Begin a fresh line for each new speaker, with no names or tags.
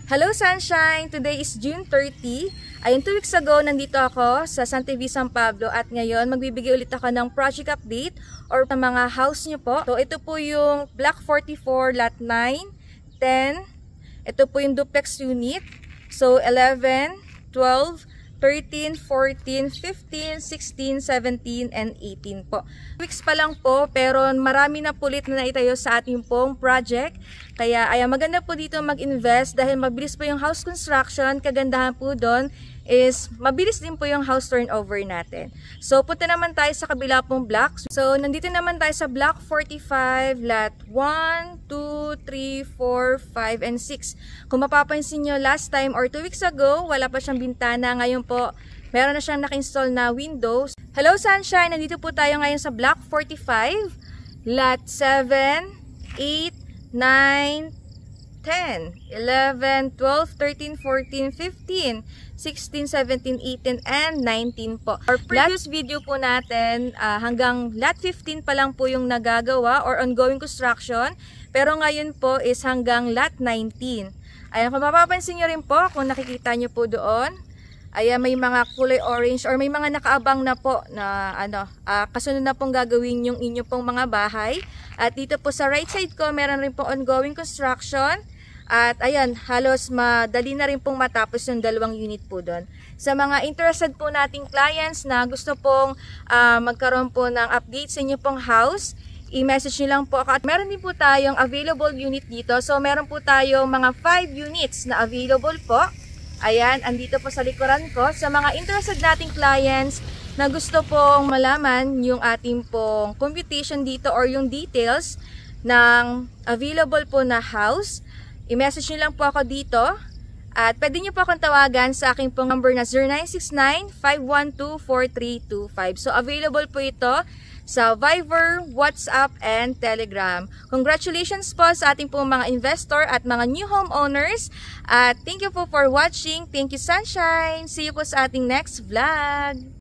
Hello Sunshine! Today is June 30. Ayun, 2 weeks ago, nandito ako sa Santa V, San Pablo at ngayon magbibigay ulit ako ng project update or mga house nyo po. So ito po yung Block 44, Lot 9, 10. Ito po yung duplex unit. So 11, 12, 13, 14, 15, 16, 17, and 18 po. Weeks pa lang po pero marami na pulit na naitayo sa ating pong project. Kaya ay maganda po dito mag-invest dahil mabilis po yung house construction. Kagandahan po doon is mabilis din po yung house turnover natin. So punta naman tayo sa kabila pong block. So nandito naman tayo sa block 45, lot 1, 2, 3, 4, 5, and 6. Kung mapapansin nyo last time or 2 weeks ago, wala pa siyang bintana. Ngayon po, meron na siyang naka-install na windows. Hello Sunshine! Nandito po tayo ngayon sa block 45, lot 7, 8, 9, 10, 11, 12, 13, 14, 15, 16, 17, 18, and 19 po. Our previous video po natin, hanggang lot 15 pa lang po yung nagagawa or ongoing construction. Pero ngayon po is hanggang lot 19. Ayan, kung mapapansin nyo rin po, kung nakikita nyo po doon, ayan, may mga kulay orange or may mga nakaabang na po na kasunod na pong gagawin yung inyo pong mga bahay. At dito po sa right side ko, meron rin po ongoing construction. At ayan, halos madali na rin pong matapos yung 2 unit po doon. Sa mga interested po nating clients na gusto pong magkaroon po ng update sa inyo pong house, i-message nyo lang po ako. At meron din po tayong available unit dito. So meron po tayong mga 5 units na available po. Ayan, andito po sa likuran ko. Sa mga interested nating clients na gusto pong malaman yung ating pong computation dito or yung details ng available po na house, i-message nyo lang po ako dito. At pwede nyo po akong tawagan sa aking pong number na 0969-512-4325. So available po ito sa Viber, WhatsApp, and Telegram. Congratulations po sa ating pong mga investor at mga new homeowners. At thank you po for watching. Thank you Sunshine. See you po sa ating next vlog.